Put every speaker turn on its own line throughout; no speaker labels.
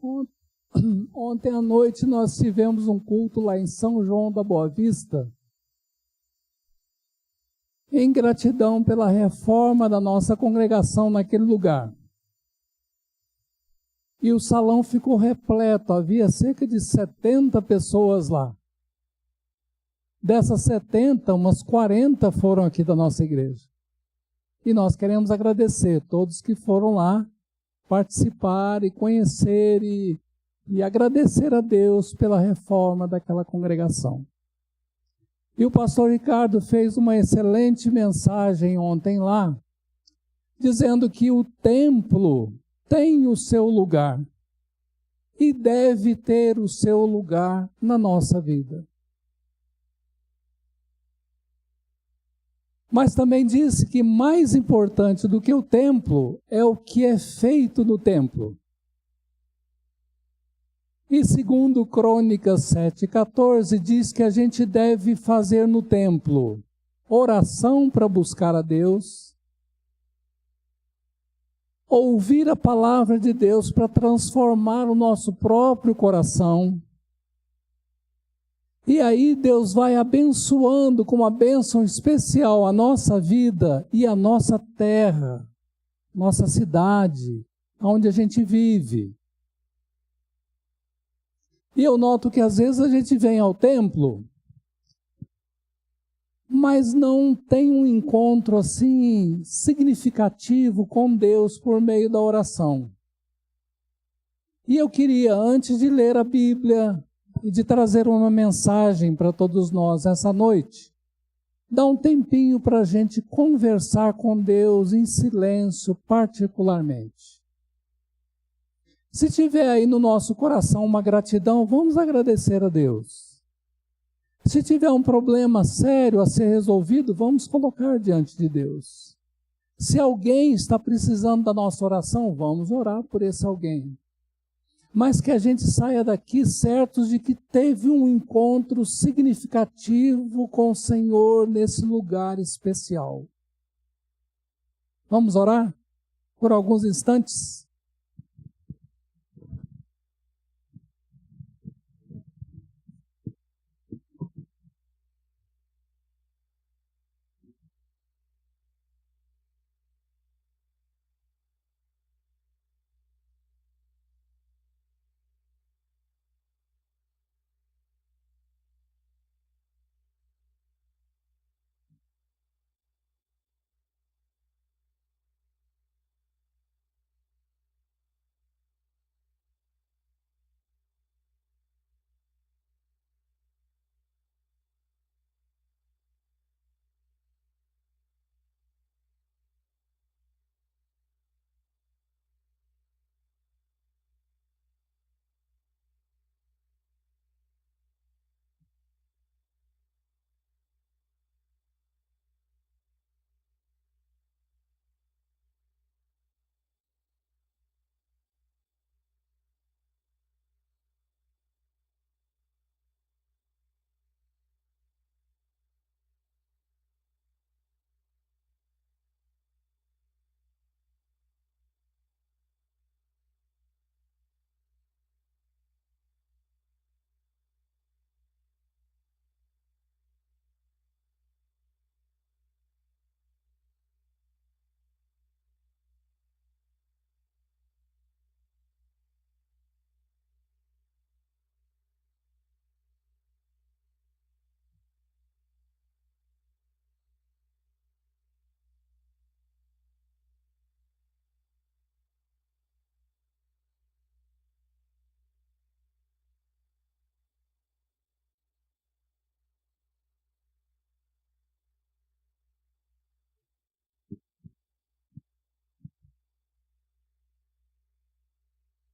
On- Ontem à noite nós tivemos um culto lá em São João da Boa Vista, em gratidão pela reforma da nossa congregação naquele lugar. E o salão ficou repleto, havia cerca de 70 pessoas lá. Dessas 70, umas 40 foram aqui da nossa igreja. E nós queremos agradecer todos que foram lá participar e conhecer e agradecer a Deus pela reforma daquela congregação. E o pastor Ricardo fez uma excelente mensagem ontem lá, dizendo que o templo tem o seu lugar e deve ter o seu lugar na nossa vida. Mas também disse que mais importante do que o templo é o que é feito no templo. E segundo Crônicas 7,14, diz que a gente deve fazer no templo oração para buscar a Deus, ouvir a palavra de Deus para transformar o nosso próprio coração. E aí Deus vai abençoando com uma bênção especial a nossa vida e a nossa terra, nossa cidade, onde a gente vive. E eu noto que às vezes a gente vem ao templo, mas não tem um encontro assim significativo com Deus por meio da oração. E eu queria, antes de ler a Bíblia e de trazer uma mensagem para todos nós essa noite, dar um tempinho para a gente conversar com Deus em silêncio particularmente. Se tiver aí no nosso coração uma gratidão, vamos agradecer a Deus. Se tiver um problema sério a ser resolvido, vamos colocar diante de Deus. Se alguém está precisando da nossa oração, vamos orar por esse alguém. Mas que a gente saia daqui certos de que teve um encontro significativo com o Senhor nesse lugar especial. Vamos orar por alguns instantes?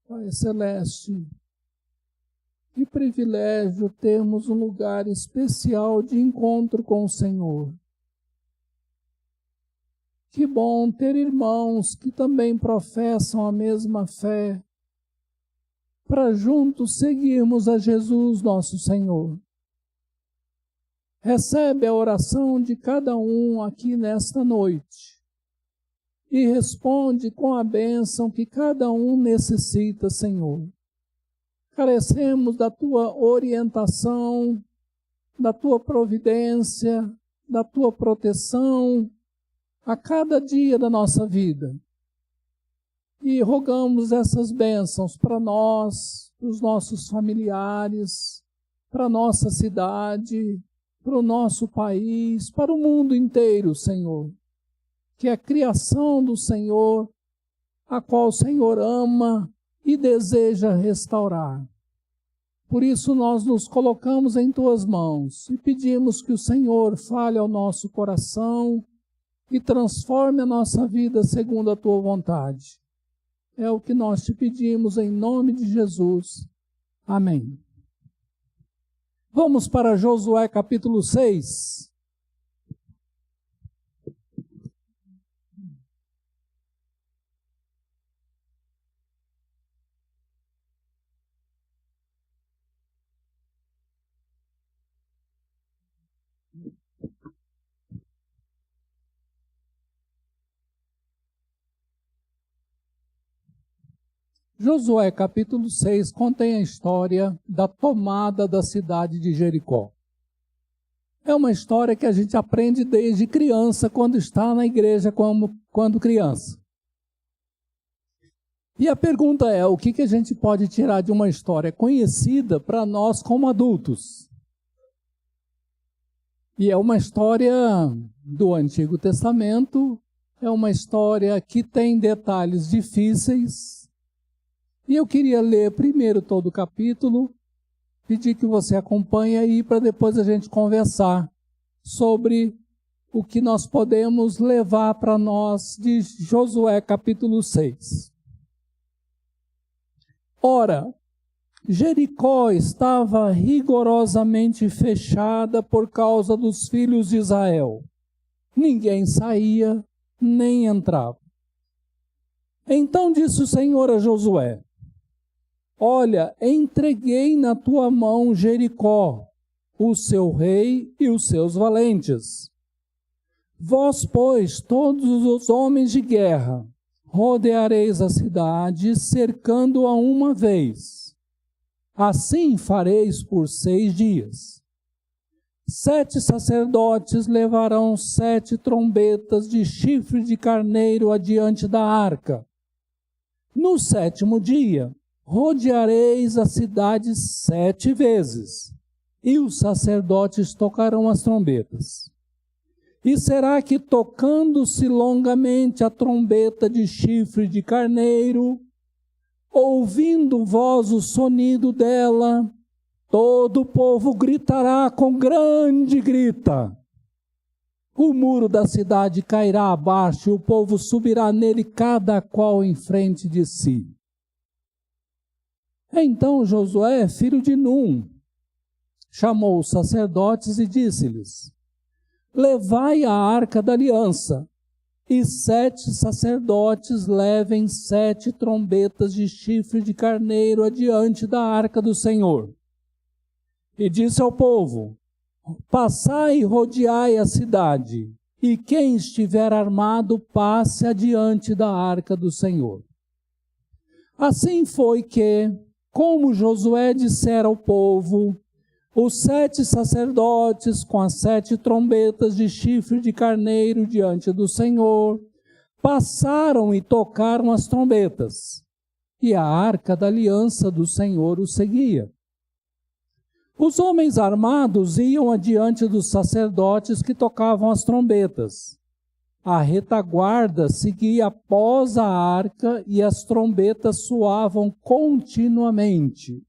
Pai Celeste, que privilégio termos um lugar especial de encontro com o Senhor. Que bom ter irmãos que também professam a mesma fé, para juntos seguirmos a Jesus nosso Senhor. Recebe a oração de cada um aqui nesta noite e responde com a bênção que cada um necessita, Senhor. Carecemos da tua orientação, da tua providência, da tua proteção a cada dia da nossa vida. E rogamos essas bênçãos para nós, para os nossos familiares, para a nossa cidade, para o nosso país, para o mundo inteiro, Senhor. Que é a criação do Senhor, a qual o Senhor ama e deseja restaurar. Por isso nós nos colocamos em tuas mãos e pedimos que o Senhor fale ao nosso coração e transforme a nossa vida segundo a tua vontade. É o que nós te pedimos em nome de Jesus. Amém. Vamos para Josué capítulo 6. Josué capítulo 6 contém a história da tomada da cidade de Jericó. É uma história que a gente aprende desde criança, quando está na igreja, quando criança. E a pergunta é, o que a gente pode tirar de uma história conhecida para nós como adultos? E é uma história do Antigo Testamento, é uma história que tem detalhes difíceis. E eu queria ler primeiro todo o capítulo, pedir que você acompanhe aí para depois a gente conversar sobre o que nós podemos levar para nós de Josué capítulo 6. Ora, Jericó estava rigorosamente fechada por causa dos filhos de Israel. Ninguém saía, nem entrava. Então disse o Senhor a Josué: Olha, entreguei na tua mão Jericó, o seu rei e os seus valentes. Vós, pois, todos os homens de guerra, rodeareis a cidade, cercando-a uma vez. Assim fareis por 6 dias. 7 sacerdotes levarão 7 trombetas de chifre de carneiro adiante da arca. No 7º dia, rodeareis a cidade 7 vezes, e os sacerdotes tocarão as trombetas. E será que, tocando-se longamente a trombeta de chifre de carneiro, ouvindo vós o sonido dela, todo o povo gritará com grande grita. O muro da cidade cairá abaixo, e o povo subirá nele, cada qual em frente de si. Então Josué, filho de Num, chamou os sacerdotes e disse-lhes: Levai a arca da aliança, e 7 sacerdotes levem 7 trombetas de chifre de carneiro adiante da arca do Senhor. E disse ao povo: Passai e rodeai a cidade, e quem estiver armado passe adiante da arca do Senhor. Assim foi que, como Josué dissera ao povo, os 7 sacerdotes com as 7 trombetas de chifre de carneiro diante do Senhor, passaram e tocaram as trombetas, e a arca da aliança do Senhor os seguia. Os homens armados iam adiante dos sacerdotes que tocavam as trombetas. A retaguarda seguia após a arca e as trombetas soavam continuamente.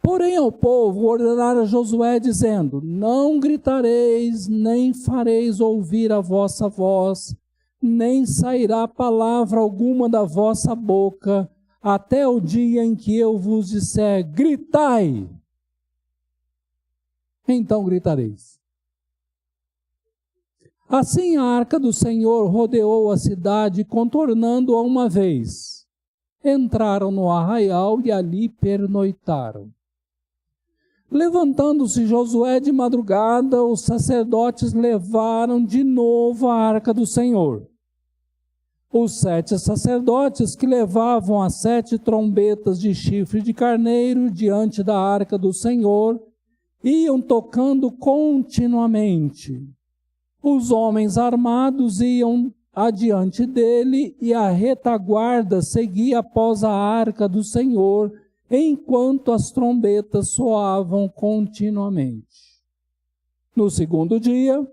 Porém ao povo ordenara Josué dizendo: Não gritareis, nem fareis ouvir a vossa voz, nem sairá palavra alguma da vossa boca, até o dia em que eu vos disser: gritai. Então gritareis. Assim a arca do Senhor rodeou a cidade, contornando-a uma vez. Entraram no arraial e ali pernoitaram. Levantando-se Josué de madrugada, os sacerdotes levaram de novo a arca do Senhor. Os 7 sacerdotes que levavam as 7 trombetas de chifre de carneiro diante da arca do Senhor iam tocando continuamente. Os homens armados iam adiante dele e a retaguarda seguia após a arca do Senhor, enquanto as trombetas soavam continuamente. No segundo dia,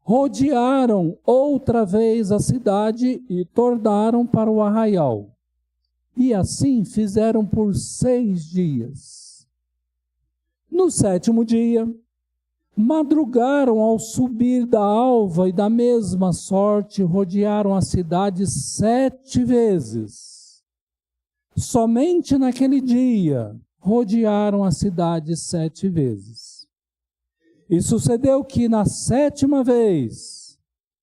rodearam outra vez a cidade e tornaram para o arraial. E assim fizeram por 6 dias. No 7º dia, madrugaram ao subir da alva e da mesma sorte rodearam a cidade 7 vezes. Somente naquele dia rodearam a cidade 7 vezes. E sucedeu que na 7ª vez,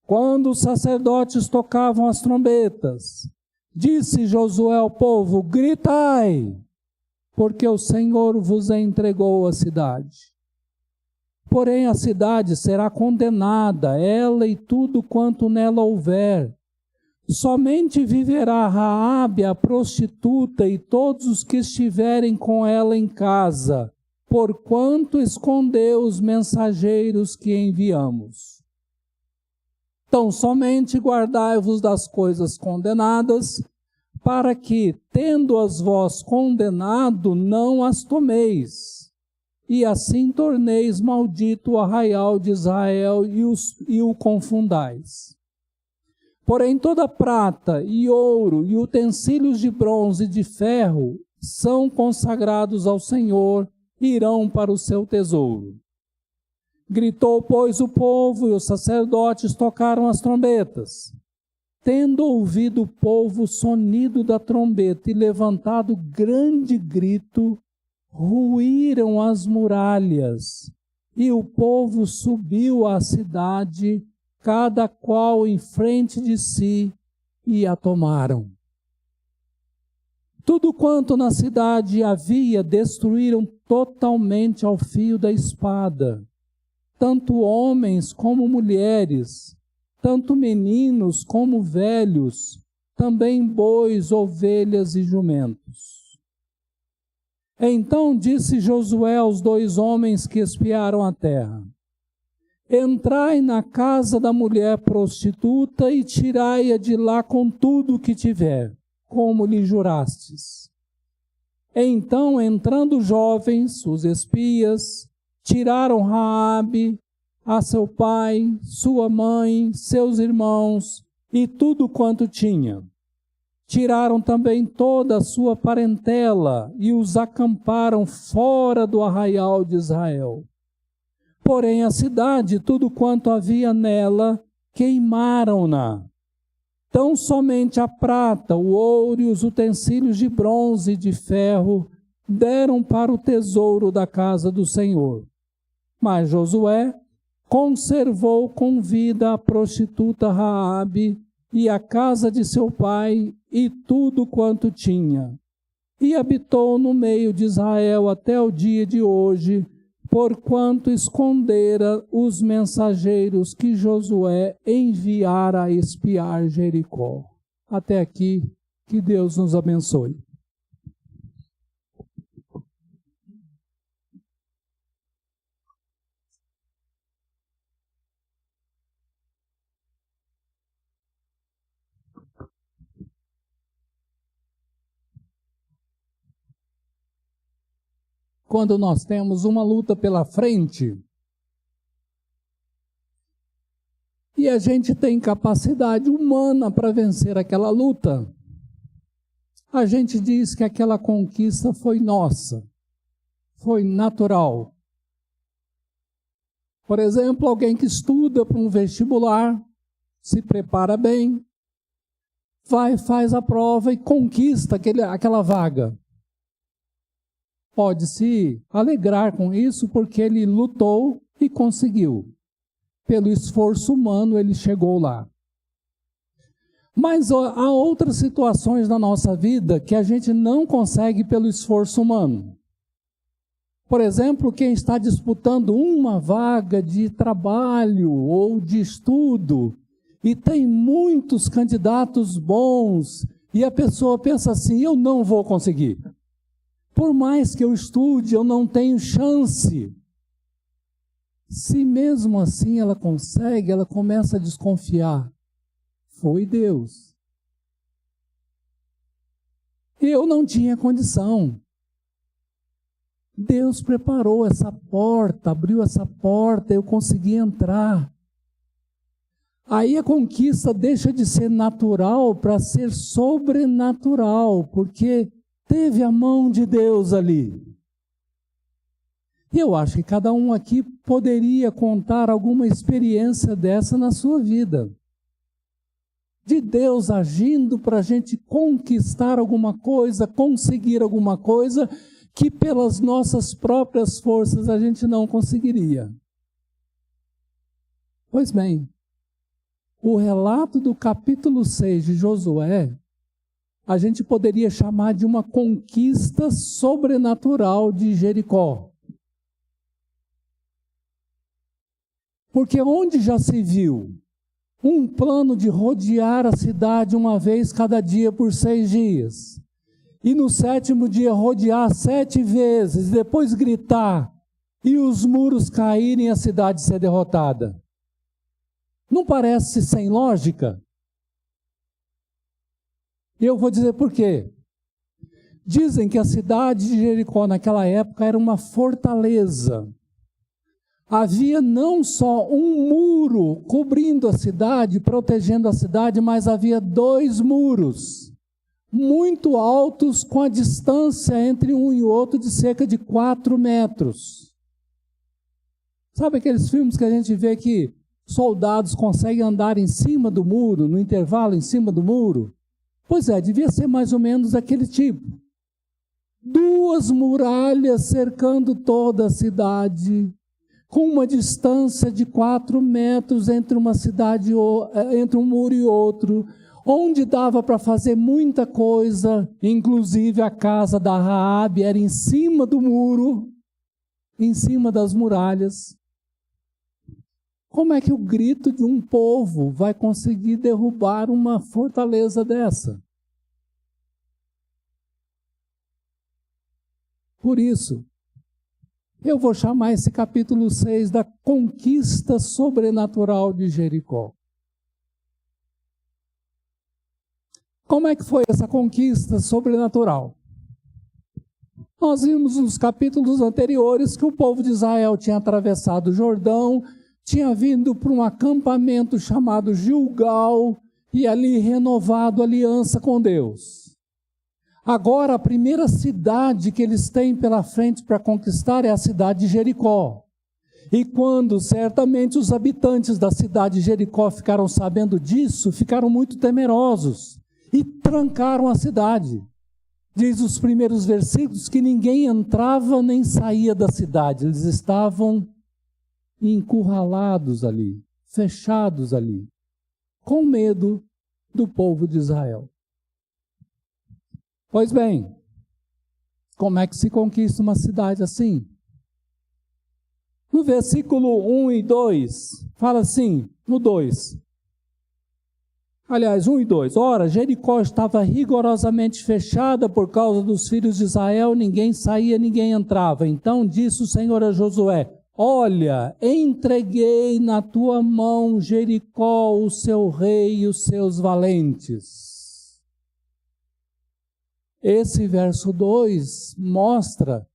quando os sacerdotes tocavam as trombetas, disse Josué ao povo: gritai, porque o Senhor vos entregou a cidade. Porém a cidade será condenada, ela e tudo quanto nela houver. Somente viverá Raabe, a prostituta, e todos os que estiverem com ela em casa, porquanto escondeu os mensageiros que enviamos. Então somente guardai-vos das coisas condenadas, para que, tendo-as vós condenado, não as tomeis. E assim torneis maldito o arraial de Israel e o confundais. Porém toda prata e ouro e utensílios de bronze e de ferro são consagrados ao Senhor e irão para o seu tesouro. Gritou, pois, o povo, e os sacerdotes tocaram as trombetas. Tendo ouvido o povo o sonido da trombeta e levantado grande grito, ruíram as muralhas, e o povo subiu à cidade, cada qual em frente de si, e a tomaram. Tudo quanto na cidade havia destruíram totalmente ao fio da espada, tanto homens como mulheres, tanto meninos como velhos, também bois, ovelhas e jumentos. Então disse Josué aos 2 homens que espiaram a terra: entrai na casa da mulher prostituta e tirai-a de lá com tudo o que tiver, como lhe jurastes. Então, entrando jovens, os espias, tiraram Raabe, a seu pai, sua mãe, seus irmãos e tudo quanto tinha. Tiraram também toda a sua parentela e os acamparam fora do arraial de Israel. Porém a cidade, tudo quanto havia nela, queimaram-na. Tão somente a prata, o ouro e os utensílios de bronze e de ferro deram para o tesouro da casa do Senhor. Mas Josué conservou com vida a prostituta Raabe e a casa de seu pai e tudo quanto tinha. E habitou no meio de Israel até o dia de hoje, porquanto escondera os mensageiros que Josué enviara a espiar Jericó. Até aqui, que Deus nos abençoe. Quando nós temos uma luta pela frente e a gente tem capacidade humana para vencer aquela luta, a gente diz que aquela conquista foi nossa, foi natural. Por exemplo, alguém que estuda para um vestibular, se prepara bem, vai, faz a prova e conquista aquela vaga. Pode se alegrar com isso porque ele lutou e conseguiu. Pelo esforço humano ele chegou lá. Mas há outras situações na nossa vida que a gente não consegue pelo esforço humano. Por exemplo, quem está disputando uma vaga de trabalho ou de estudo e tem muitos candidatos bons, e a pessoa pensa assim: eu não vou conseguir. Por mais que eu estude, eu não tenho chance. Se mesmo assim ela consegue, ela começa a desconfiar. Foi Deus. Eu não tinha condição. Deus preparou essa porta, abriu essa porta, eu consegui entrar. Aí a conquista deixa de ser natural para ser sobrenatural, porque teve a mão de Deus ali. E eu acho que cada um aqui poderia contar alguma experiência dessa na sua vida. De Deus agindo para a gente conquistar alguma coisa, conseguir alguma coisa, que pelas nossas próprias forças a gente não conseguiria. Pois bem, o relato do capítulo 6 de Josué, a gente poderia chamar de uma conquista sobrenatural de Jericó. Porque onde já se viu um plano de rodear a cidade uma vez cada dia por 6 dias, e no 7º dia rodear 7 vezes, depois gritar, e os muros caírem e a cidade ser derrotada? Não parece sem lógica? Eu vou dizer por quê. Dizem que a cidade de Jericó naquela época era uma fortaleza. Havia não só um muro cobrindo a cidade, protegendo a cidade, mas havia 2 muros, muito altos, com a distância entre um e outro de cerca de 4 metros. Sabe aqueles filmes que a gente vê que soldados conseguem andar em cima do muro, no intervalo em cima do muro? Pois é, devia ser mais ou menos aquele tipo. 2 muralhas cercando toda a cidade, com uma distância de 4 metros entre uma cidade, entre um muro e outro, onde dava para fazer muita coisa, inclusive a casa da Raabe era em cima do muro, em cima das muralhas. Como é que o grito de um povo vai conseguir derrubar uma fortaleza dessa? Por isso, eu vou chamar esse capítulo 6 da conquista sobrenatural de Jericó. Como é que foi essa conquista sobrenatural? Nós vimos nos capítulos anteriores que o povo de Israel tinha atravessado o Jordão, tinha vindo para um acampamento chamado Gilgal e ali renovado a aliança com Deus. Agora, a primeira cidade que eles têm pela frente para conquistar é a cidade de Jericó. E quando certamente os habitantes da cidade de Jericó ficaram sabendo disso, ficaram muito temerosos e trancaram a cidade. Diz os primeiros versículos que ninguém entrava nem saía da cidade, eles estavam encurralados ali, fechados ali, com medo do povo de Israel. Pois bem, como é que se conquista uma cidade assim? No versículo 1 e 2, fala assim, no 2. Aliás, 1 e 2. Ora, Jericó estava rigorosamente fechada por causa dos filhos de Israel, ninguém saía, ninguém entrava. Então disse o Senhor a Josué: olha, entreguei na tua mão Jericó, o seu rei e os seus valentes. Esse verso 2 mostra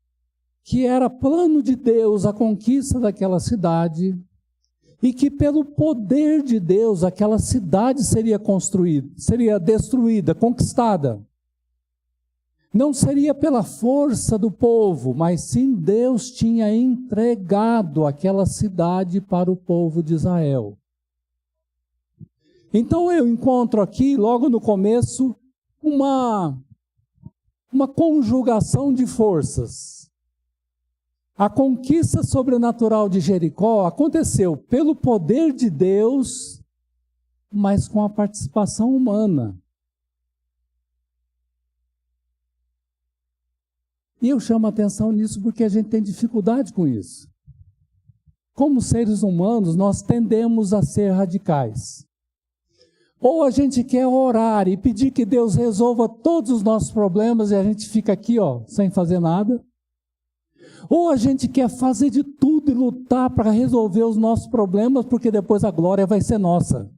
que era plano de Deus a conquista daquela cidade e que pelo poder de Deus aquela cidade seria construída, seria destruída, conquistada. Não seria pela força do povo, mas sim Deus tinha entregado aquela cidade para o povo de Israel. Então eu encontro aqui, logo no começo, uma conjugação de forças. A conquista sobrenatural de Jericó aconteceu pelo poder de Deus, mas com a participação humana. E eu chamo a atenção nisso porque a gente tem dificuldade com isso. Como seres humanos, nós tendemos a ser radicais. Ou a gente quer orar e pedir que Deus resolva todos os nossos problemas e a gente fica aqui, sem fazer nada. Ou a gente quer fazer de tudo e lutar para resolver os nossos problemas, porque depois a glória vai ser nossa.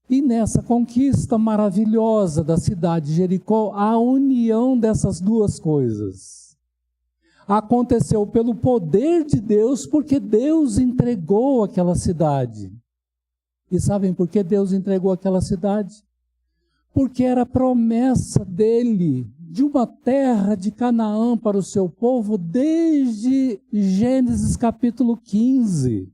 E nessa conquista maravilhosa da cidade de Jericó, a união dessas duas coisas aconteceu pelo poder de Deus, porque Deus entregou aquela cidade. E sabem por que Deus entregou aquela cidade? Porque era promessa dele, de uma terra de Canaã para o seu povo, desde Gênesis capítulo 15.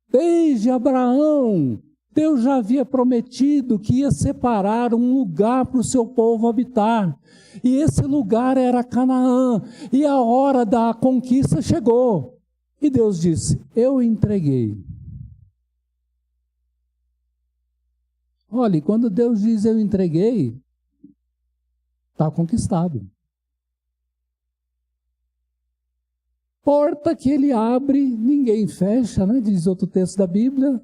Desde Abraão, Deus já havia prometido que ia separar um lugar para o seu povo habitar. E esse lugar era Canaã. E a hora da conquista chegou. E Deus disse: eu entreguei. Olha, quando Deus diz eu entreguei, está conquistado. Porta que ele abre, ninguém fecha, né? Diz outro texto da Bíblia.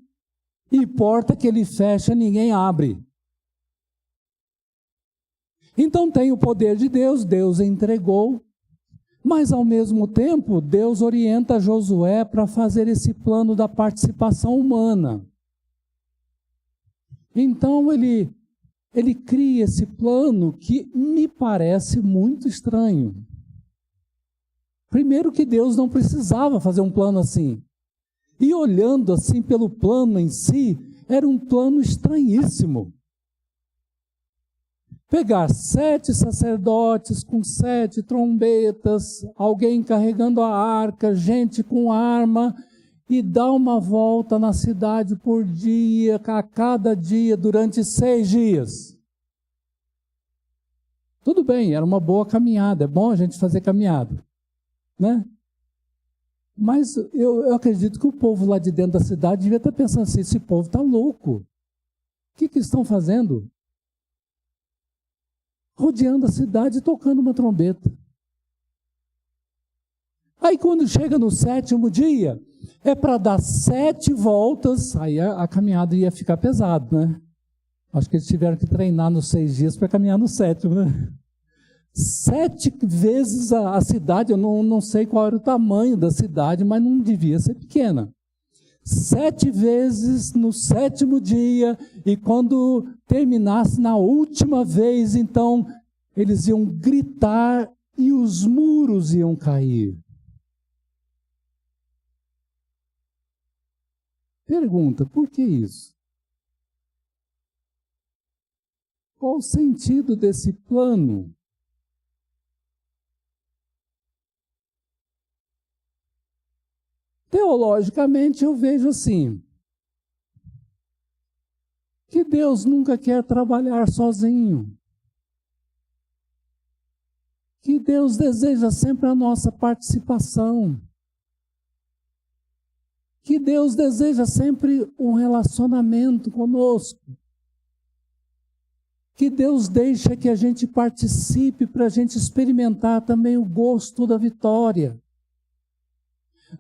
E porta que ele fecha, ninguém abre. Então tem o poder de Deus, Deus entregou, mas ao mesmo tempo Deus orienta Josué para fazer esse plano da participação humana. Então ele cria esse plano que me parece muito estranho. Primeiro que Deus não precisava fazer um plano assim. E olhando assim pelo plano em si, era um plano estranhíssimo. Pegar 7 sacerdotes com 7 trombetas, alguém carregando a arca, gente com arma, e dar uma volta na cidade por dia, a cada dia, durante 6 dias. Tudo bem, era uma boa caminhada, é bom a gente fazer caminhada, né? Mas eu acredito que o povo lá de dentro da cidade devia estar pensando assim: esse povo está louco. O que eles estão fazendo? Rodeando a cidade e tocando uma trombeta. Aí quando chega no 7º dia, é para dar 7 voltas, aí a caminhada ia ficar pesada, né? Acho que eles tiveram que treinar nos 6 dias para caminhar no 7º, né? 7 vezes a cidade, eu não sei qual era o tamanho da cidade, mas não devia ser pequena. 7 vezes no 7º dia, e quando terminasse na última vez, então eles iam gritar e os muros iam cair. Pergunta: por que isso? Qual o sentido desse plano? Teologicamente, eu vejo assim, que Deus nunca quer trabalhar sozinho. Que Deus deseja sempre a nossa participação. Que Deus deseja sempre um relacionamento conosco. Que Deus deixa que a gente participe para a gente experimentar também o gosto da vitória.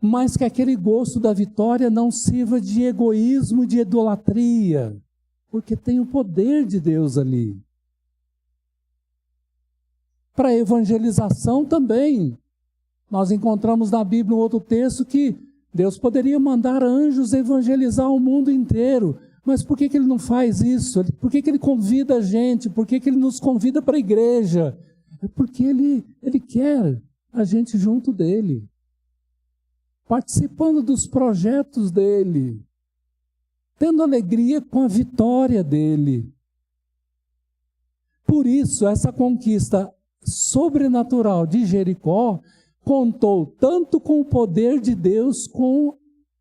Mas que aquele gosto da vitória não sirva de egoísmo, de idolatria, porque tem o poder de Deus ali. Para a evangelização também, nós encontramos na Bíblia um outro texto que Deus poderia mandar anjos evangelizar o mundo inteiro, mas por que Ele não faz isso? Por que Ele convida a gente? Por que Ele nos convida para a igreja? É porque Ele quer a gente junto dEle, participando dos projetos dEle, tendo alegria com a vitória dEle. Por isso, essa conquista sobrenatural de Jericó contou tanto com o poder de Deus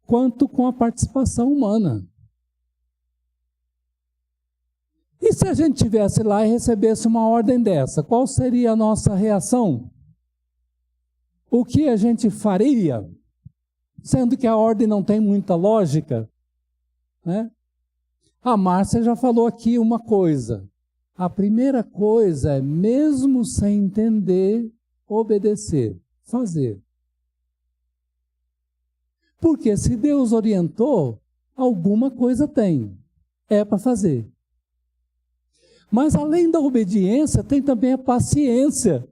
quanto com a participação humana. E se a gente estivesse lá e recebesse uma ordem dessa, qual seria a nossa reação? O que a gente faria? Sendo que a ordem não tem muita lógica, né? A Márcia já falou aqui uma coisa. A primeira coisa é, mesmo sem entender, obedecer, fazer. Porque se Deus orientou, Alguma coisa tem, é para fazer. Mas além da obediência, tem também a paciência.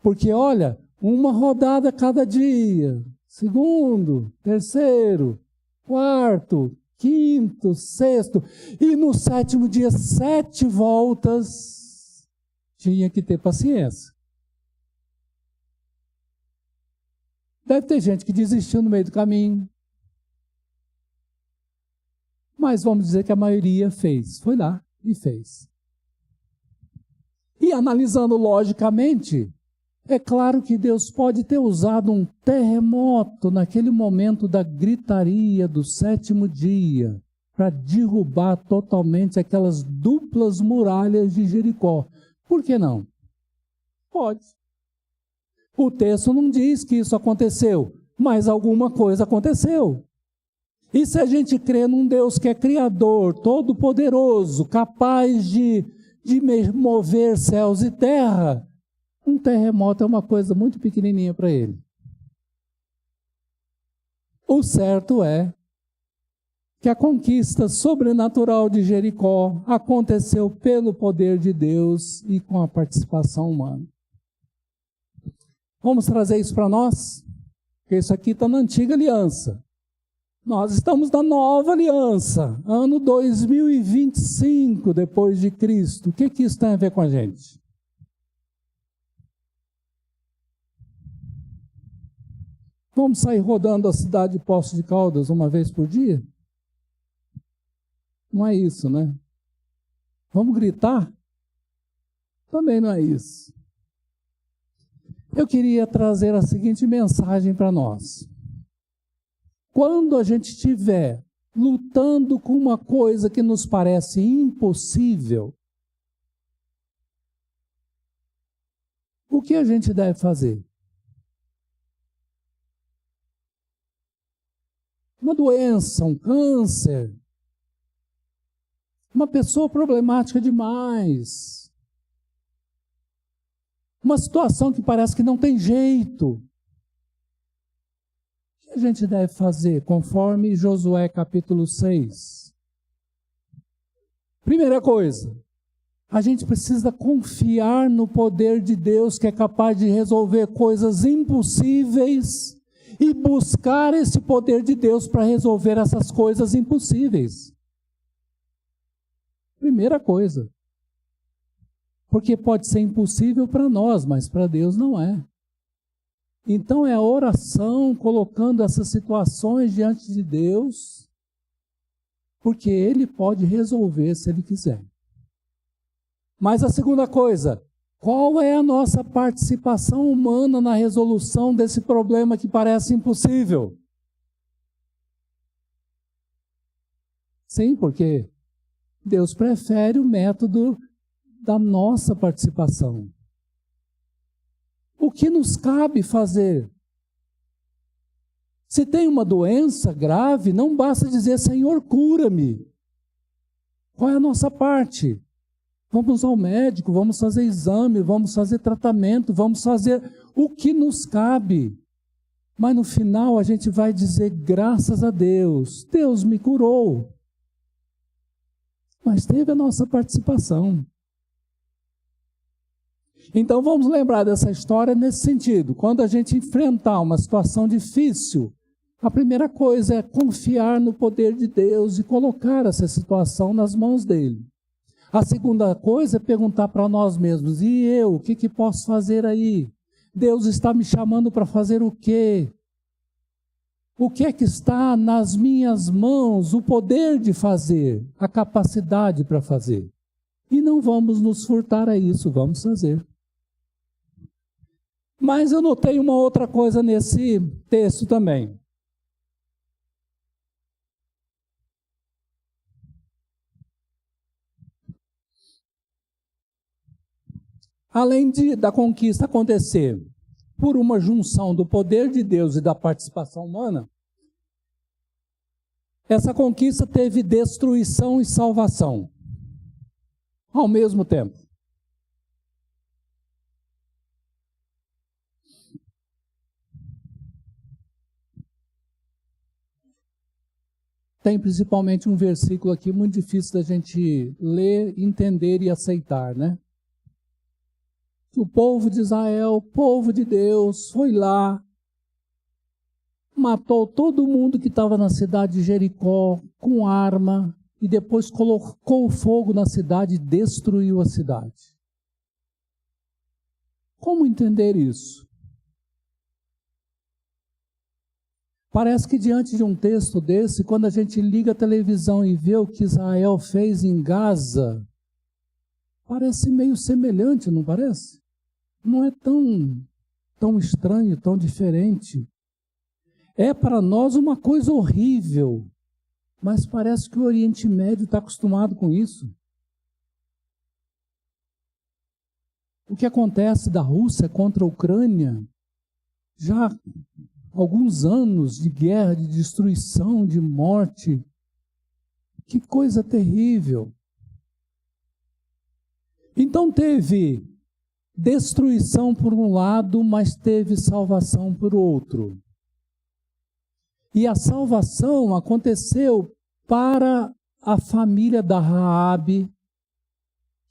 Porque, olha, uma rodada a cada dia, segundo, terceiro, quarto, quinto, sexto, e no sétimo dia, 7 voltas, tinha que ter paciência. Deve ter gente que desistiu no meio do caminho, mas vamos dizer que a maioria fez, foi lá e fez. E analisando logicamente, é claro que Deus pode ter usado um terremoto naquele momento da gritaria do 7º dia para derrubar totalmente aquelas duplas muralhas de Jericó. Por que não? Pode. O texto não diz que isso aconteceu, mas alguma coisa aconteceu. E se a gente crê num Deus que é criador, todo-poderoso, capaz de mover céus e terra, um terremoto é uma coisa muito pequenininha para ele. O certo é que a conquista sobrenatural de Jericó aconteceu pelo poder de Deus e com a participação humana. Vamos trazer isso para nós? Porque isso aqui está na antiga aliança. Nós estamos na nova aliança, ano 2025 depois de Cristo. O que isso tem a ver com a gente? Vamos sair rodando a cidade de Poços de Caldas uma vez por dia? Não é isso, né? Vamos gritar? Também não é isso. Eu queria trazer a seguinte mensagem para nós. Quando a gente estiver lutando com uma coisa que nos parece impossível, o que a gente deve fazer? Uma doença, um câncer, uma pessoa problemática demais, uma situação que parece que não tem jeito. O que a gente deve fazer, conforme Josué capítulo 6? Primeira coisa, a gente precisa confiar no poder de Deus que é capaz de resolver coisas impossíveis e buscar esse poder de Deus para resolver essas coisas impossíveis. Primeira coisa. Porque pode ser impossível para nós, mas para Deus não é. Então é a oração colocando essas situações diante de Deus, porque Ele pode resolver se Ele quiser. Mas a segunda coisa, qual é a nossa participação humana na resolução desse problema que parece impossível? Sim, porque Deus prefere o método da nossa participação. O que nos cabe fazer? Se tem uma doença grave, não basta dizer, Senhor, cura-me. Qual é a nossa parte? Vamos ao médico, vamos fazer exame, vamos fazer tratamento, vamos fazer o que nos cabe. Mas no final a gente vai dizer, graças a Deus, Deus me curou. Mas teve a nossa participação. Então vamos lembrar dessa história nesse sentido. Quando a gente enfrentar uma situação difícil, a primeira coisa é confiar no poder de Deus e colocar essa situação nas mãos dele. A segunda coisa é perguntar para nós mesmos, e eu, o que posso fazer aí? Deus está me chamando para fazer o quê? O que é que está nas minhas mãos, o poder de fazer, a capacidade para fazer? E não vamos nos furtar a isso, vamos fazer. Mas eu notei uma outra coisa nesse texto também. Além da conquista acontecer por uma junção do poder de Deus e da participação humana, essa conquista teve destruição e salvação ao mesmo tempo. tem principalmente um versículo aqui muito difícil da gente ler, entender e aceitar, né? O povo de Israel, o povo de Deus, foi lá, matou todo mundo que estava na cidade de Jericó com arma e depois colocou fogo na cidade e destruiu a cidade. Como entender isso? Parece que diante de um texto desse, quando a gente liga a televisão e vê o que Israel fez em Gaza, parece meio semelhante, não parece? Não é tão estranho, tão diferente. É para nós uma coisa horrível, mas parece que o Oriente Médio está acostumado com isso. O que acontece da Rússia contra a Ucrânia, já alguns anos de guerra, de destruição, de morte, que coisa terrível. Então teve destruição por um lado, mas teve salvação por outro. E a salvação aconteceu para a família da Raabe,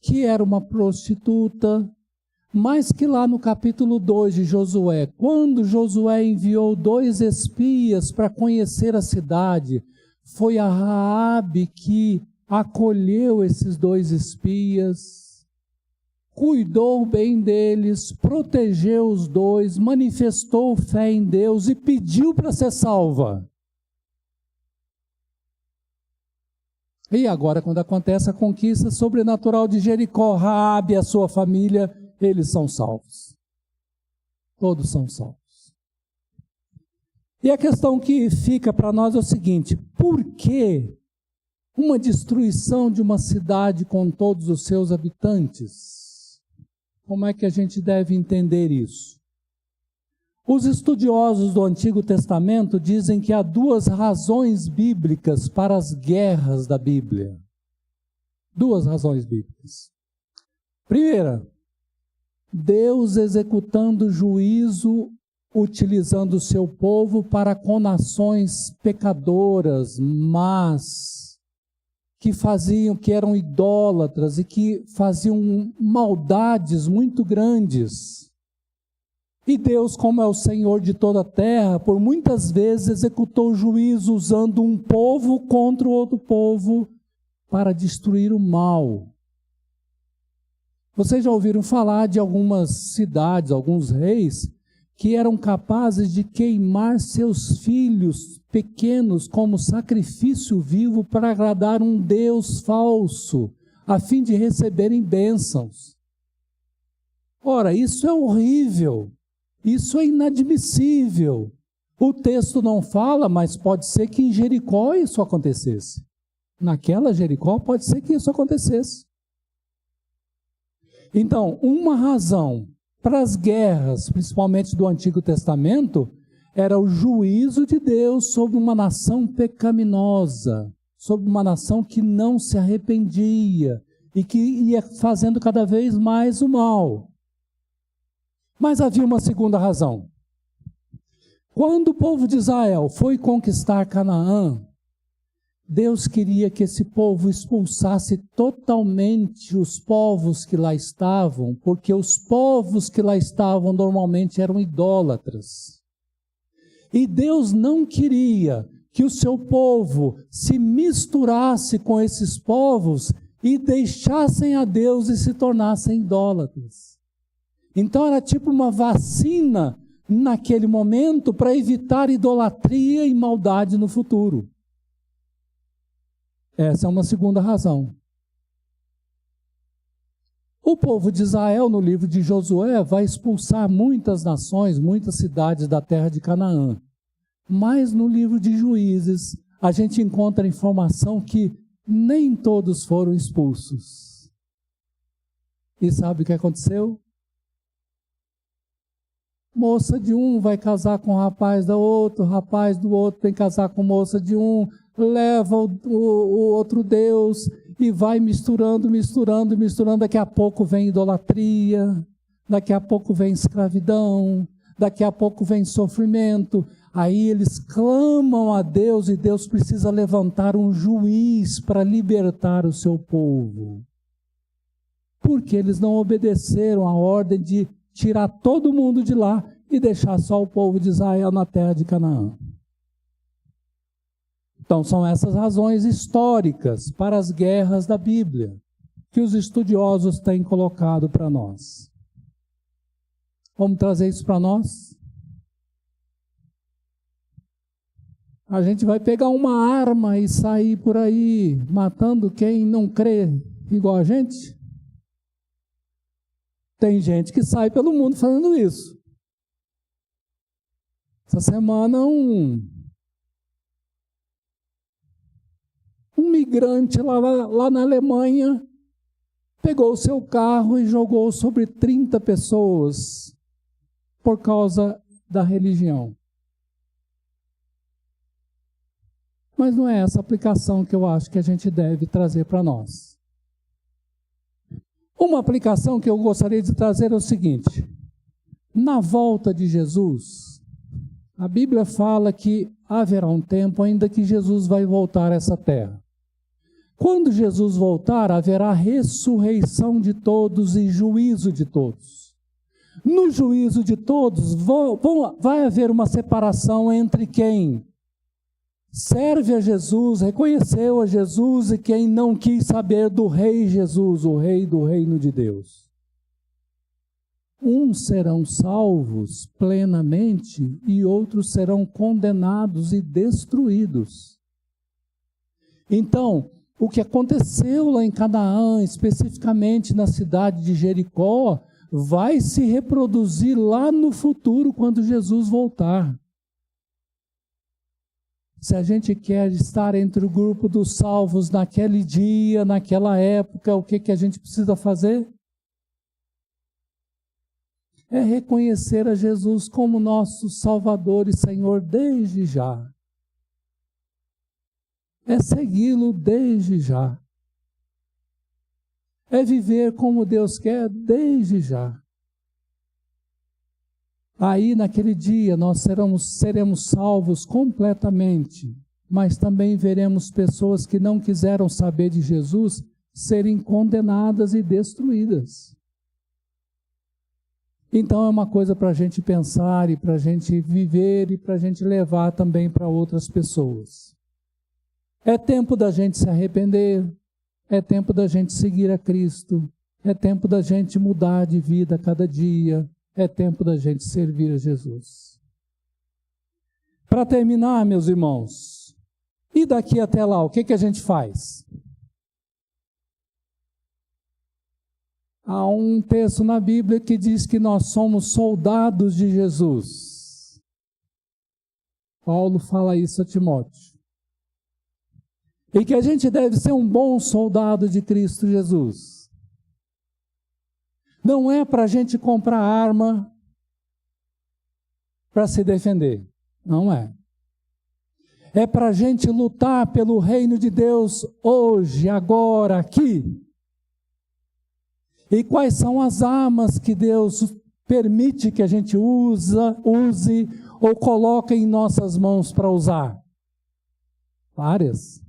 que era uma prostituta, mas que lá no capítulo 2 de Josué, quando Josué enviou 2 espias para conhecer a cidade, foi a Raabe que acolheu esses 2 espias, cuidou bem deles, protegeu os 2, manifestou fé em Deus e pediu para ser salva. E agora, quando acontece a conquista sobrenatural de Jericó, Raabe e a sua família, eles são salvos. Todos são salvos. E a questão que fica para nós é o seguinte: por que uma destruição de uma cidade com todos os seus habitantes? Como é que a gente deve entender isso? Os estudiosos do Antigo Testamento dizem que há 2 razões bíblicas para as guerras da Bíblia. 2 razões bíblicas. Primeira, Deus executando juízo, utilizando o seu povo para com nações pecadoras, más, que eram idólatras e que faziam maldades muito grandes. E Deus, como é o Senhor de toda a terra, por muitas vezes executou juízo usando um povo contra o outro povo para destruir o mal. Vocês já ouviram falar de algumas cidades, alguns reis, que eram capazes de queimar seus filhos pequenos como sacrifício vivo para agradar um Deus falso, a fim de receberem bênçãos. Ora, isso é horrível, isso é inadmissível. O texto não fala, mas pode ser que em Jericó isso acontecesse. Naquela Jericó pode ser que isso acontecesse. Então, uma razão para as guerras, principalmente do Antigo Testamento, era o juízo de Deus sobre uma nação pecaminosa, sobre uma nação que não se arrependia e que ia fazendo cada vez mais o mal. Mas havia uma segunda razão. Quando o povo de Israel foi conquistar Canaã, Deus queria que esse povo expulsasse totalmente os povos que lá estavam, porque os povos que lá estavam normalmente eram idólatras. E Deus não queria que o seu povo se misturasse com esses povos e deixassem a Deus e se tornassem idólatras. Então era tipo uma vacina naquele momento para evitar idolatria e maldade no futuro. Essa é uma segunda razão. O povo de Israel, no livro de Josué, vai expulsar muitas nações, muitas cidades da terra de Canaã. Mas no livro de Juízes, a gente encontra a informação que nem todos foram expulsos. E sabe o que aconteceu? Moça de um vai casar com o rapaz do outro vem casar com moça de um, leva o outro Deus e vai misturando. Daqui a pouco vem idolatria, daqui a pouco vem escravidão, daqui a pouco vem sofrimento. Aí eles clamam a Deus e Deus precisa levantar um juiz para libertar o seu povo. Porque eles não obedeceram a ordem de tirar todo mundo de lá e deixar só o povo de Israel na terra de Canaã. Então são essas razões históricas para as guerras da Bíblia que os estudiosos têm colocado para nós. Vamos trazer isso para nós? A gente vai pegar uma arma e sair por aí matando quem não crê igual a gente? Tem gente que sai pelo mundo fazendo isso. Essa semana um migrante lá na Alemanha pegou o seu carro e jogou sobre 30 pessoas por causa da religião. Mas não é essa aplicação que eu acho que a gente deve trazer para nós. Uma aplicação que eu gostaria de trazer é o seguinte: na volta de Jesus, a Bíblia fala que haverá um tempo ainda que Jesus vai voltar a essa terra. Quando Jesus voltar, haverá ressurreição de todos e juízo de todos. No juízo de todos, vai haver uma separação entre quem serve a Jesus, reconheceu a Jesus, e quem não quis saber do Rei Jesus, o Rei do reino de Deus. Uns serão salvos plenamente e outros serão condenados e destruídos. Então, o que aconteceu lá em Canaã, especificamente na cidade de Jericó, vai se reproduzir lá no futuro, quando Jesus voltar. Se a gente quer estar entre o grupo dos salvos naquele dia, naquela época, o que a gente precisa fazer? É reconhecer a Jesus como nosso Salvador e Senhor desde já. É segui-lo desde já. É viver como Deus quer desde já. Aí, naquele dia, nós seremos salvos completamente, mas também veremos pessoas que não quiseram saber de Jesus serem condenadas e destruídas. Então, é uma coisa para a gente pensar e para a gente viver e para a gente levar também para outras pessoas. É tempo da gente se arrepender, é tempo da gente seguir a Cristo, é tempo da gente mudar de vida a cada dia, é tempo da gente servir a Jesus. Para terminar, meus irmãos, e daqui até lá, o que a gente faz? Há um texto na Bíblia que diz que nós somos soldados de Jesus. Paulo fala isso a Timóteo. E que a gente deve ser um bom soldado de Cristo Jesus. Não é para a gente comprar arma para se defender. Não é. É para a gente lutar pelo reino de Deus hoje, agora, aqui. E quais são as armas que Deus permite que a gente use ou coloque em nossas mãos para usar? Várias.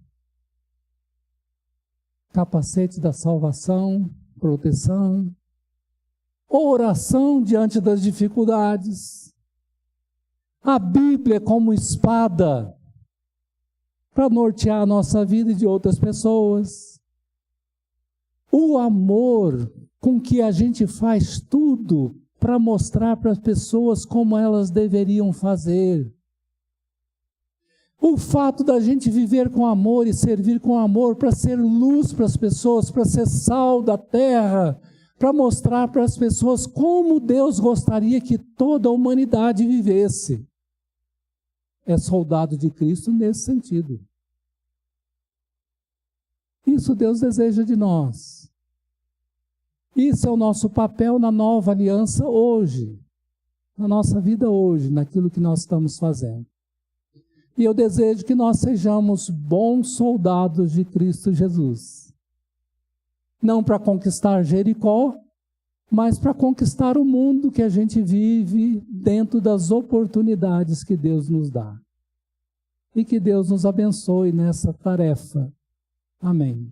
Capacete da salvação, proteção, oração diante das dificuldades, a Bíblia como espada para nortear a nossa vida e de outras pessoas, o amor com que a gente faz tudo para mostrar para as pessoas como elas deveriam fazer. O fato da gente viver com amor e servir com amor para ser luz para as pessoas, para ser sal da terra, para mostrar para as pessoas como Deus gostaria que toda a humanidade vivesse. É soldado de Cristo nesse sentido. Isso Deus deseja de nós. Isso é o nosso papel na nova aliança hoje, na nossa vida hoje, naquilo que nós estamos fazendo. E eu desejo que nós sejamos bons soldados de Cristo Jesus. Não para conquistar Jericó, mas para conquistar o mundo que a gente vive dentro das oportunidades que Deus nos dá. E que Deus nos abençoe nessa tarefa. Amém.